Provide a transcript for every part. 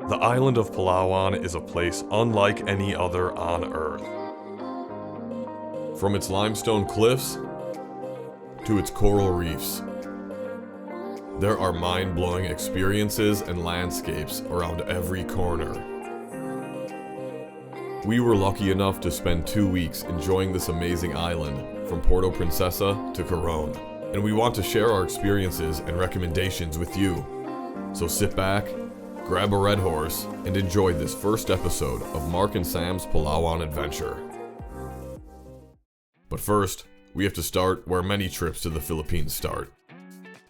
The island of Palawan is a place unlike any other on Earth. From its limestone cliffs to its coral reefs, there are mind-blowing experiences and landscapes around every corner. We were lucky enough to spend 2 weeks enjoying this amazing island from Puerto Princesa to Coron, and we want to share our experiences and recommendations with you. So sit back, grab a red horse, and enjoy this first episode of Mark and Sam's Palawan adventure. But first, we have to start where many trips to the Philippines start.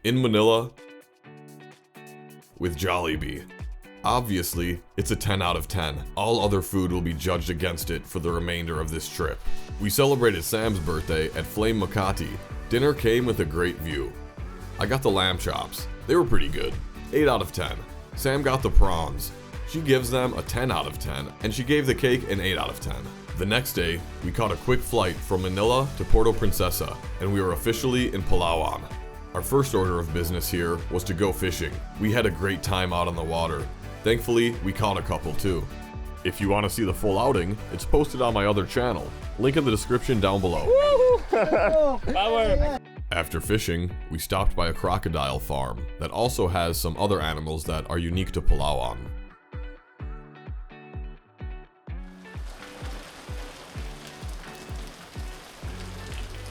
In Manila, with Jollibee. Obviously, it's a 10 out of 10. All other food will be judged against it for the remainder of this trip. We celebrated Sam's birthday at Flame Makati. Dinner came with a great view. I got the lamb chops. They were pretty good. 8 out of 10. Sam got the prawns. She gives them a 10 out of 10, and she gave the cake an 8 out of 10. The next day, we caught a quick flight from Manila to Puerto Princesa, and we were officially in Palawan. Our first order of business here was to go fishing. We had a great time out on the water. Thankfully, we caught a couple too. If you want to see the full outing, it's posted on my other channel. Link in the description down below. After fishing, we stopped by a crocodile farm that also has some other animals that are unique to Palawan.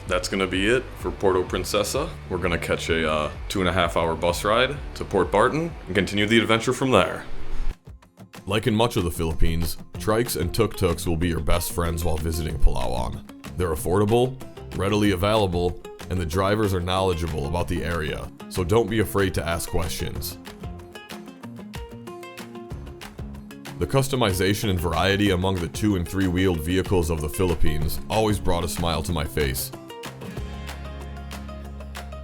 That's gonna be it for Puerto Princesa. We're gonna catch a 2.5 hour bus ride to Port Barton and continue the adventure from there. Like in much of the Philippines, trikes and tuk-tuks will be your best friends while visiting Palawan. They're affordable, readily available, and the drivers are knowledgeable about the area, so don't be afraid to ask questions. The customization and variety among the 2- and 3-wheeled vehicles of the Philippines always brought a smile to my face.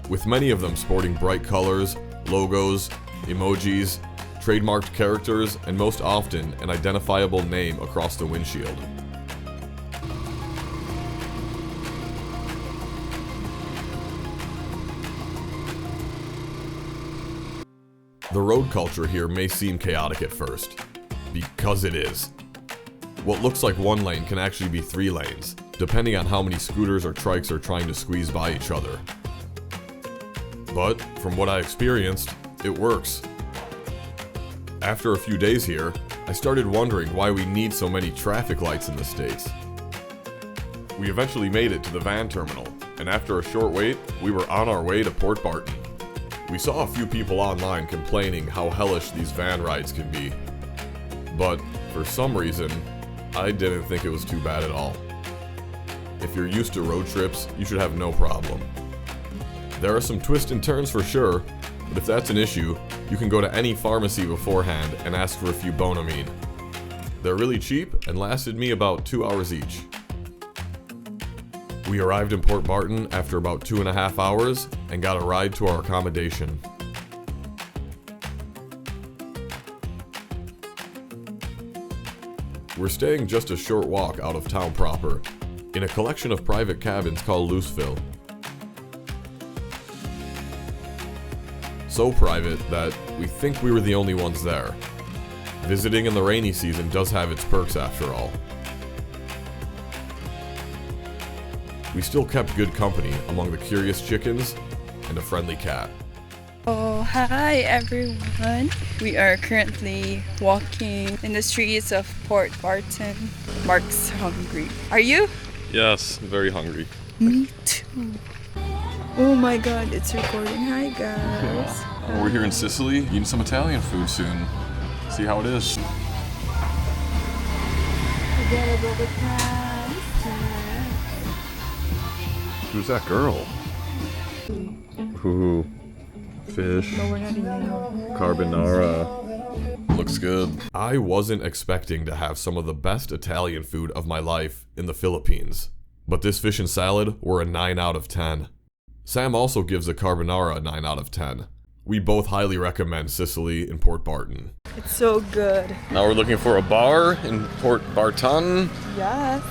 With many of them sporting bright colors, logos, emojis, trademarked characters, and most often an identifiable name across the windshield. The road culture here may seem chaotic at first, because it is. What looks like 1 lane can actually be 3 lanes, depending on how many scooters or trikes are trying to squeeze by each other. But, from what I experienced, it works. After a few days here, I started wondering why we need so many traffic lights in the States. We eventually made it to the van terminal, and after a short wait, we were on our way to Port Barton. We saw a few people online complaining how hellish these van rides can be. But, for some reason, I didn't think it was too bad at all. If you're used to road trips, you should have no problem. There are some twists and turns for sure, but if that's an issue, you can go to any pharmacy beforehand and ask for a few Bonamine. They're really cheap and lasted me about 2 hours each. We arrived in Port Barton after about 2.5 hours and got a ride to our accommodation. We're staying just a short walk out of town proper, in a collection of private cabins called Looseville. So private that we think we were the only ones there. Visiting in the rainy season does have its perks after all. We still kept good company among the curious chickens and a friendly cat. Oh, hi everyone. We are currently walking in the streets of Port Barton. Mark's hungry. Are you? Yes, very hungry. Me too. Oh my god, it's recording. Hi guys. We're here in Sicily, eating some Italian food soon. See how it is. Who's that girl? Ooh, fish. Carbonara. Looks good. I wasn't expecting to have some of the best Italian food of my life in the Philippines, but this fish and salad were a 9 out of 10. Sam also gives the carbonara a 9 out of 10. We both highly recommend Sicily and Port Barton. It's so good. Now we're looking for a bar in Port Barton. Yes.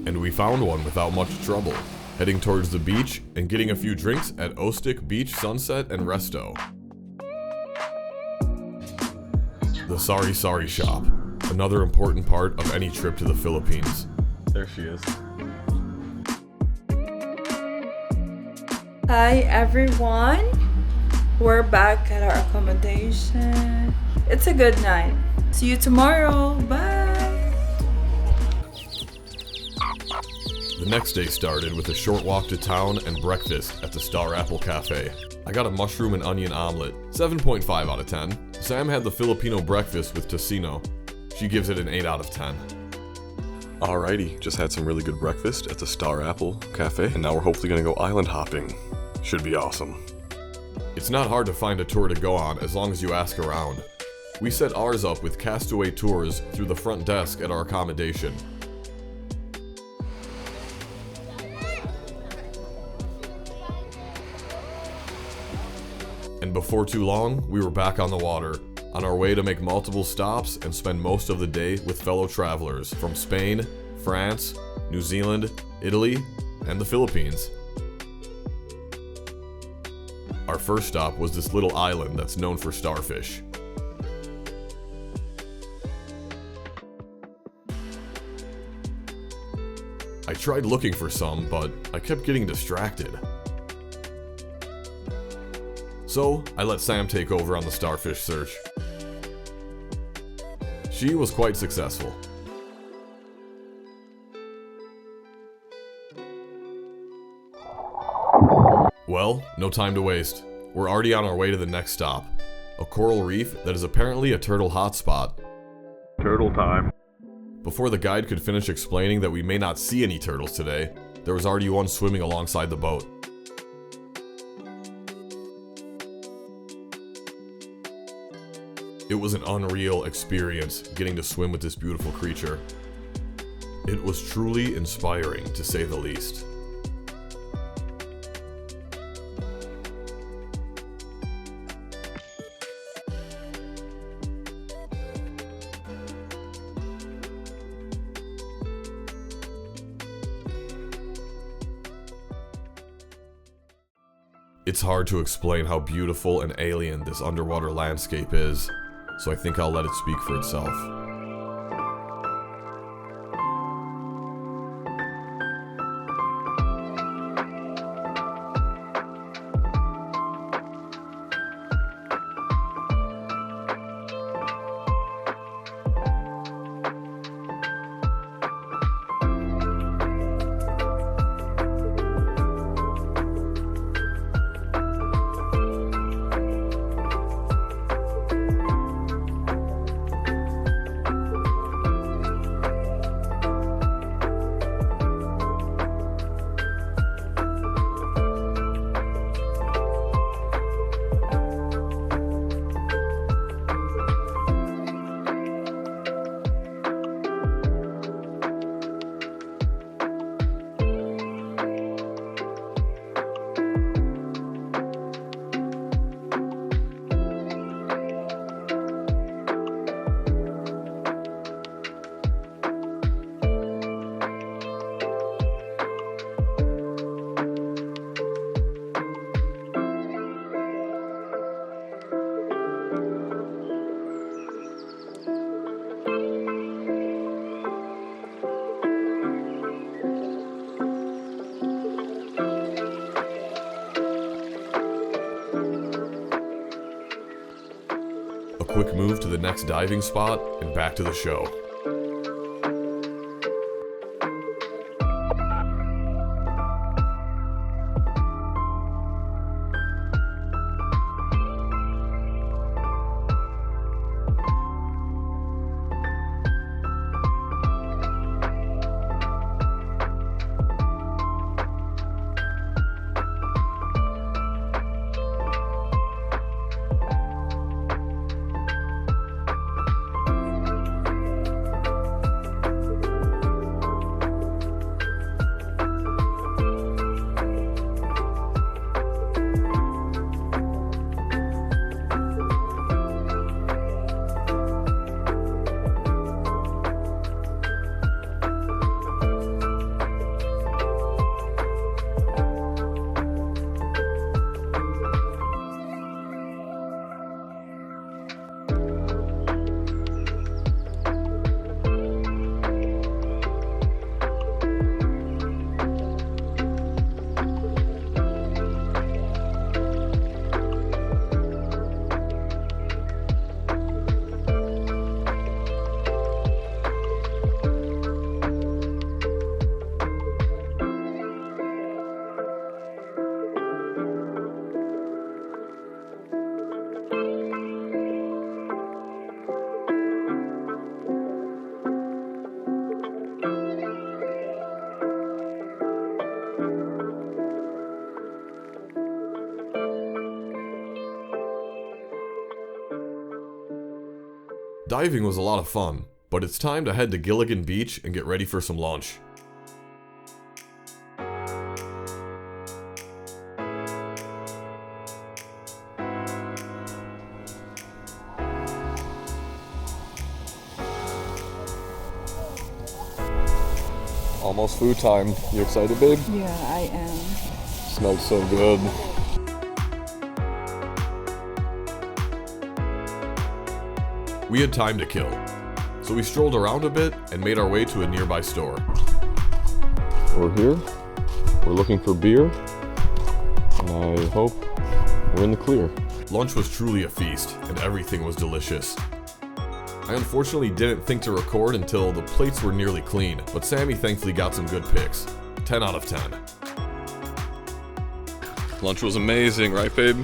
And we found one without much trouble, heading towards the beach and getting a few drinks at Ostic Beach Sunset and Resto. The Sari Sari shop, another important part of any trip to the Philippines. There she is. Hi everyone, we're back at our accommodation. It's a good night. See you tomorrow. Bye. The next day started with a short walk to town and breakfast at the Star Apple Cafe. I got a mushroom and onion omelet, 7.5 out of 10. Sam had the Filipino breakfast with tocino. She gives it an 8 out of 10. Alrighty, just had some really good breakfast at the Star Apple Cafe, and now we're hopefully gonna go island hopping. Should be awesome. It's not hard to find a tour to go on as long as you ask around. We set ours up with Castaway Tours through the front desk at our accommodation. And before too long, we were back on the water, on our way to make multiple stops and spend most of the day with fellow travelers from Spain, France, New Zealand, Italy, and the Philippines. Our first stop was this little island that's known for starfish. I tried looking for some, but I kept getting distracted. So, I let Sam take over on the starfish search. She was quite successful. Well, no time to waste. We're already on our way to the next stop. A coral reef that is apparently a turtle hotspot. Turtle time. Before the guide could finish explaining that we may not see any turtles today, there was already one swimming alongside the boat. It was an unreal experience getting to swim with this beautiful creature. It was truly inspiring, to say the least. It's hard to explain how beautiful and alien this underwater landscape is, so I think I'll let it speak for itself. Quick move to the next diving spot and back to the show. Diving was a lot of fun, but it's time to head to Gilligan Beach and get ready for some lunch. Almost food time. You excited, babe? Yeah, I am. Smells so good. We had time to kill, so we strolled around a bit and made our way to a nearby store. We're here. We're looking for beer. And I hope we're in the clear. Lunch was truly a feast, and everything was delicious. I unfortunately didn't think to record until the plates were nearly clean, but Sammy thankfully got some good picks. 10 out of 10. Lunch was amazing, right, babe?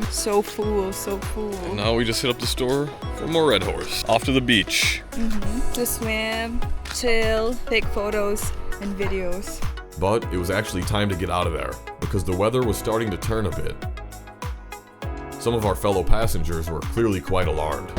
So full, so full. Now we just hit up the store for more Red Horse. Off to the beach. To swim, chill, take photos and videos. But it was actually time to get out of there, because the weather was starting to turn a bit. Some of our fellow passengers were clearly quite alarmed.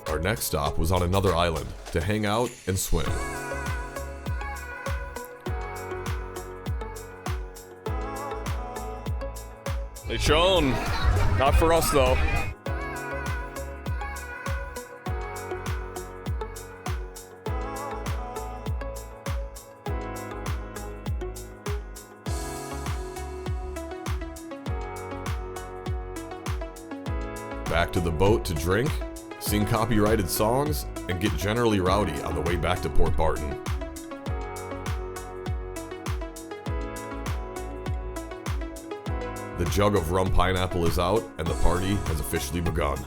Our next stop was on another island to hang out and swim. They shone. Not for us, though. Back to the boat to drink, sing copyrighted songs, and get generally rowdy on the way back to Port Barton. The jug of rum pineapple is out, and the party has officially begun.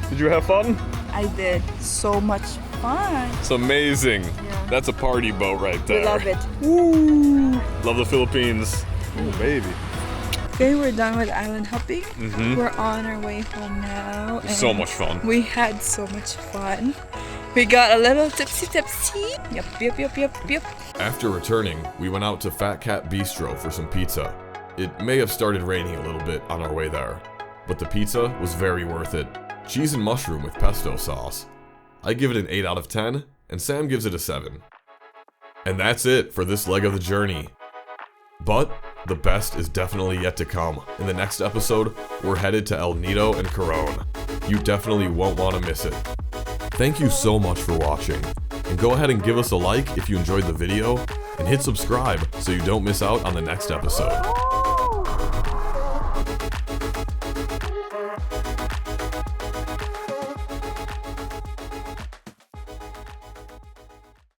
Did you have fun? I did. So much fun. It's amazing. Yeah. That's a party boat right there. We love it. Woo! Love the Philippines. Oh, baby. Okay, we're done with island hopping. We're on our way home now. So and much fun. We had so much fun. We got a little tipsy. Yep. After returning, we went out to Fat Cat Bistro for some pizza. It may have started raining a little bit on our way there, but the pizza was very worth it. Cheese and mushroom with pesto sauce. I give it an 8 out of 10, and Sam gives it a 7. And that's it for this leg of the journey. But the best is definitely yet to come. In the next episode, we're headed to El Nido and Coron. You definitely won't want to miss it. Thank you so much for watching, and go ahead and give us a like if you enjoyed the video, and hit subscribe so you don't miss out on the next episode.